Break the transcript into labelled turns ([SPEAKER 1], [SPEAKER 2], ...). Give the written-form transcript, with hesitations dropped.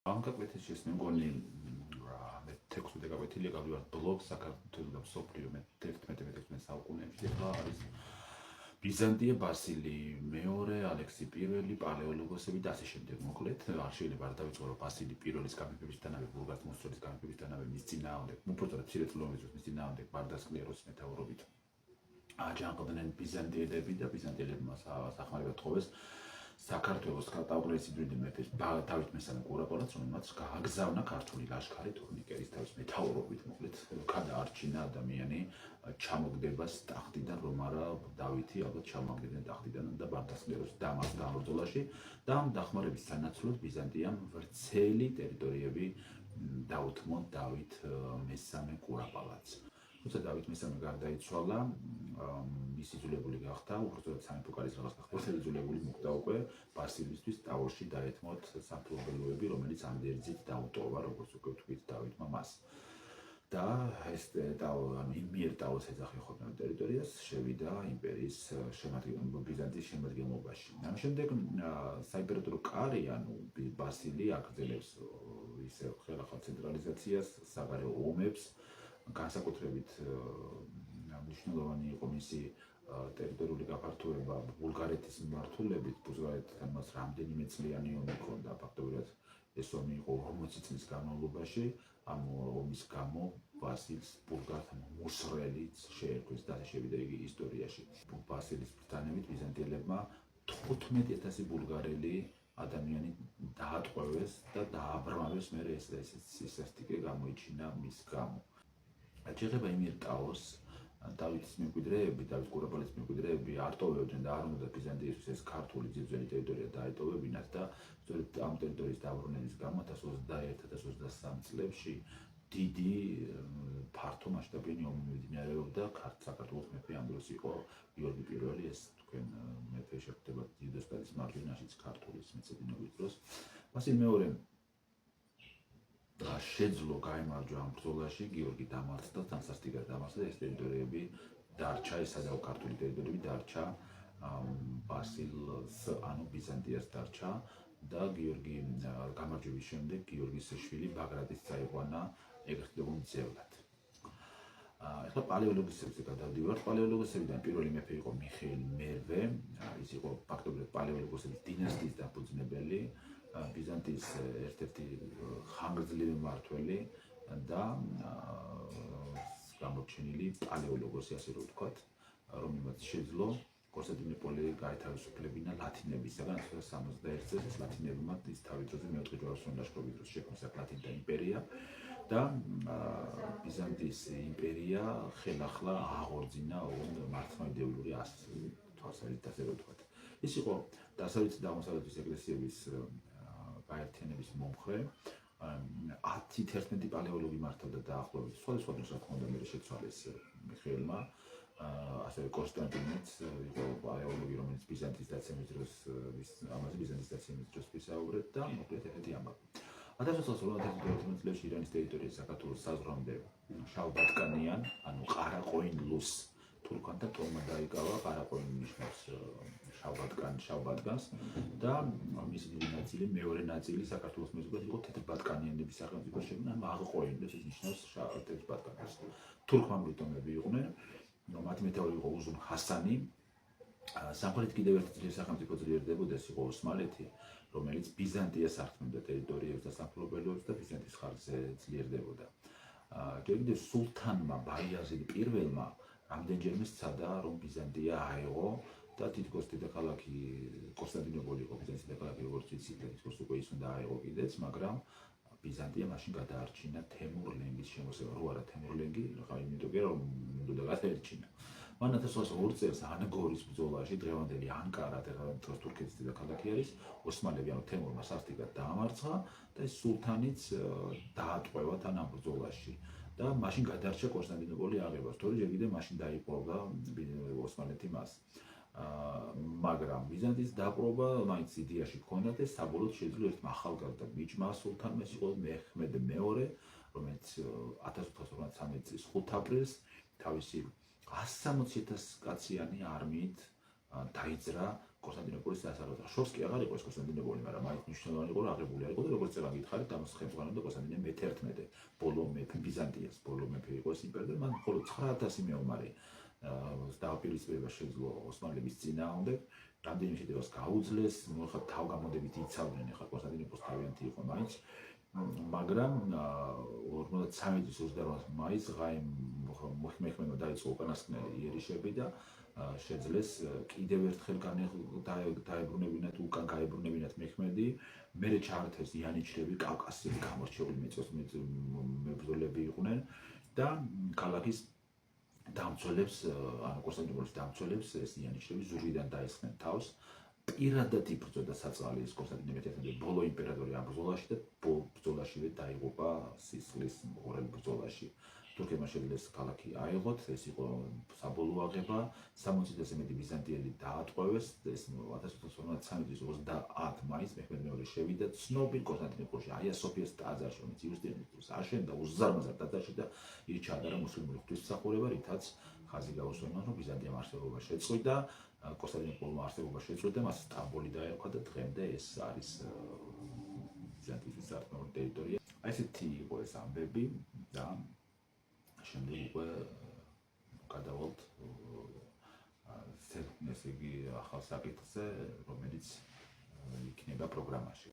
[SPEAKER 1] ამგაკვეთის ეს მე მგონი მე 16 გაკვეთილია გავდივარ ბლოგ საქართველოს და მსოფლიო მე 11-16 საუკუნეებში ახლა არის ბიზანტია, ბასილი მეორე, ალექსი პირველი, პალეოლოგოსები და ასე შემდეგ. მოკლედ, არ შეიძლება არ დავიწყო ბასილი პირველის გამეფებისთანავე, ბულგარეთის მოსწრების გამეფებისთანავე მის წინააღმდეგ, უბრალოდ მცირე წლოვანების მის წინააღმდეგ ბარდას კლეროს მეთაურობით აჯანყდნენ ბიზანტიელები და ბიზანტიელებმა სახმარება თხოვეს საქართველოს ტაუღლის იდრიდი მეფეს დავით მესამე კურაპალატს, რომელმაც გააგზავნა ქართული ლაშქარი თურნიკერის თავის მეთაურობით, მოკლედ გადაარჩინა ადამიანი ჩამოგდებას ტახტიდან, რომ არა დავითი ალბათ ჩამოგდნენ ტახტიდან და ბარდას კლეროს დამას გამბრძოლაში და ამ დახმარების სანაცვლოდ ბიზანტიამ ვრცელი ტერიტორიები დაუთმო დავით მესამე კურაპალატს. თუმცა დავით მესამე გარდაიცვალა, მისი იძულებული გახდა, უბრალოდ სამეფო კარის რაღაც გახდა იძულებული მოკვდა უკვე ბასილისთვის ტაურში დაეთმოთ სამფლობელოები, რომელიც ამდერძით დაუტოვა, როგორც უკვე ვთქვით, დავითმა მას. და ეს მიერ ტაურს ეძახებოდა ტერიტორიას, შევიდა იმპერიის ბიზანტიის შემადგენლობაში. ამ შემდეგ საიმპერატორო კარი, ანუ ბასილი აგრძელებს ისე ხელახალ ცენტრალიზაციას, საგარეო ომებს, განსაკუთრებით მნიშვნელოვანი იყო მისი ტერიტორიული გაფართოება ბულგარეთის მიმართულებით, ბულგარეთთან მას რამდენიმე წლიანი ომი ჰქონდა, ფაქტობრივად ეს ომი იყო 40 წლის განმავლობაში, ამ ომის გამო ბასილს ბულგართან მოსრელიც შეერქვეს და შევიდა იგი ისტორიაში. ბასილის ბრძანებით ბიზანტიელებმა 15000 ბულგარელი ადამიანი დაატყვევეს და დააბრმავეს, მერე ეს სისასტიკე გამოიჩინა მის გამო. Შეიძლება იმერ ტაურს დავითის მემკვიდრეები, დავით კურაპალატის მემკვიდრეები არ ტოვებდნენ და არ უნდა ბიზანტიისთვის ეს ქართული ძირძველი ტერიტორია დაეტოვებინათ და სწორედ ამ ტერიტორიის დაბრუნების გამო 1021-1023 წლებში დიდი ფართო მასშტაბიანი ომი მიმდინარეობდა. საქართველოს მეფე ამ დროს იყო გიორგი პირველი, ეს თქვენ მეფე შეხვდება დიდოსტანის მარჯვენაშიც ქართულის მეცედინეობის დროს. ბასილ მეორემ შეძლო გაემარჯვა ამ ბრძოლაში, გიორგი დამარცხდა, თანსასტიკად დამარცხდა, ეს ტერიტორიები დარჩა, ესადავ ქართული ტერიტორიები დარჩა ბასილს, ანუ ბიზანტიას დარჩა და გიორგი გამარჯვების შემდეგ გიორგის შვილი ბაგრატის წაიყვანა ეგრეთ წოდებულ მძევლად. ახლა პალეოლოგოსებზე გადავდივართ. პალეოლოგოსებიდან პირველი მეფე იყო მიხეილ მერვე, ის იყო ფაქტობრივად პალეოლოგოსების დინასტიის დაფუძნებელი, ბიზანტიის ერთ-ერთი ხანგრძლივი მმართველი და გამოჩენილი პალეოლოგოსი, ასე რომ ვთქვათ, რომელმაც შეძლო კონსტანტინოპოლი გაეთავისუფლებინა ლათინებისაგან 1961 წელს. ეს ლათინებმა ის თავის დროზე მეოთხე ჯვაროსნული ლაშქრობის დროს შექმნეს ლათინთა იმპერია და ბიზანტიის იმპერია ხელახლა აღორძინა მართლმადიდებლური თვალსაზრისით, ასე რომ ვთქვათ. ის იყო დასავლეთის და აღმოსავლეთის ეკლესიების გაერთიანების მომხრე. 10-11 პალეოლოგი მართავდა დაახლოებით. სხვადასხვა დროს რა თქმა უნდა მე შეცვალეს მიხეილმა. ასევე კონსტანტინეც იყო პალეოლოგი, რომელიც ბიზანტიის დაცემის დროს ამაზე ბიზანტიის დაცემის დროს ვისაუბრეთ და მოკლედ ესეთი ამბავი. 1952 წელს ირანის ტერიტორიის საქართველოს საზღვრამდე შავბატკანიან, ანუ ყარაყოინლუს თურქანთა ტომმა დაიკავა. ყარაყოინლუ ნიშნავს შავბატკანს და მისი დიდი ნაწილი, მეორე ნაწილი საქართველოს მეზობლად იყო თეთრბატკანიანების სახელმწიფო შექმნა, ანუ აღყოინლუს, ეს ნიშნავს თეთრბატკანს. თურქმანული ტომები იყვნენ, მათი მეთაური იყო უზუნ ჰასანი. სამხრეთით კიდევ ერთი ძლიერი სახელმწიფო ძლიერდებოდა, ეს იყო ოსმალეთი, რომელიც ბიზანტიას ართმევდა ტერიტორიებს და სამფლობელოებს და ბიზანტიის ხარჯზე ძლიერდებოდა. კიდევ სულთანმა ბაიაზიდ პირველმა რამდენჯერმე სცადა, რომ ბიზანტია აეღო და თითქოს დედაქალაქი კონსტანტინოპოლი იყო ბიზანტიის დედაქალაქი, როგორც იცით, თითქოს უკვე ის უნდა აეღო კიდეც, მაგრამ ბიზანტია მაშინ გადაარჩინა თემურ-ლენგის შემოსევას. რო არა თემურ-ლენგი, იმიტომ რომ უნდა გადაერჩინა. მან 1902 წელს ანგორის ბრძოლაში, დღევანდელი ანკარა, დღეს თურქეთის დედაქალაქი არის, ოსმალები, ანუ თემურმა სასტიკად დაამარცხა და ეს სულთანიც დაატყვევა თან ამ ბრძოლაში. და მაშინ გადარჩა კონსტანტინოპოლი აღებას. თორე ჯერ კიდევ მაშინ დაიპყრობდა ოსმალეთი მას. მაგრამ ბიზანტიის დაპყრობა მაინც იდეაში ჰქონდა და საბოლოოდ შეძლო ერთმა ახალგაზრდა ბიჭმა სულთანმა, ის იყო მეჰმედ მეორე, რომელიც 1453 წლის 5 აპრილს თავისი 160,000 კაციანი არმიით დაიძრა კონსტანტინოპოლის სასარგებლო. შორს კი აღარ იყო ეს კონსტანტინოპოლი, მაგრამ მაინც მნიშვნელოვანი იყო, აღებული არ იყო და როგორც წევა გითხარით, ამას ხელმძღვანელობდა კონსტანტინე მე-11, ბოლო მეფე ბიზანტიას, ბოლო მეფე იყო ეს იმპერატორი, მან მხოლოდ 9000 მეომარი დააპირისპირება შეძლო ოსმალების წინააღმდეგ. რამდენიმე შეტევას გაუძლეს, მოხდა თავგამოდებით იცავდნენ, ახლა კონსტანტინოპოლის თავიანთი იყო მაინც, მაგრამ 53 წლის 28 მაისს ღაიმ მეჰმედმა დაიწყო უკანასკნელი იერიშები და შეძლეს კიდევ ერთხელ დაებრუნებინათ უკან გაებრუნებინათ მეჰმედი, მერე ჩაართეს იანიჩრები, კავკასიელი გამორჩეული მებრძოლები იყვნენ და ქალაქის დამცველებს, ანუ კონსტანტინოპოლის დამცველებს ეს იანიჩრები ზურგიდან დაესხნენ თავს. პირადად იბრძოდა საწყალი კონსტანტინე მე-11 ბოლო იმპერატორი ამ ბრძოლაში და ბრძოლაშივე დაიღუპა სისხლის მღვრელ ბრძოლაში. თურქებმა შეძლეს ქალაქი აიღოთ, ეს იყო საბოლოო აღება, 60-ზე მეტი ბიზანტიელი დაატყვევეს, ეს 1453 წლის 30 მაისს მეჰმედ მეორე შევიდა ცნობილ კონსტანტინოპოლში, აია სოფიას ტაძარში, რომელიც იუსტინიანეს აშენდა უზარმაზარ ტაძარში და იქ ჩაატარა მუსლიმური ღვთისმსახურება, რითაც ხაზი გაუსვენა, რომ ბიზანტიამ არსებობა შეწყვიტა, კონსტანტინოპოლმა არსებობა შეწყვიტა, მას სტამბოლი დაერქვა და დღემდე ეს არის ბიზანტიის სარწმუნო ტერიტორია. აი ესეთი იყო ეს ამბები და შემდეგ უკვე გადავალთ ესე იგი ახალ საკითხზე, რომელიც იქნება პროგრამაში.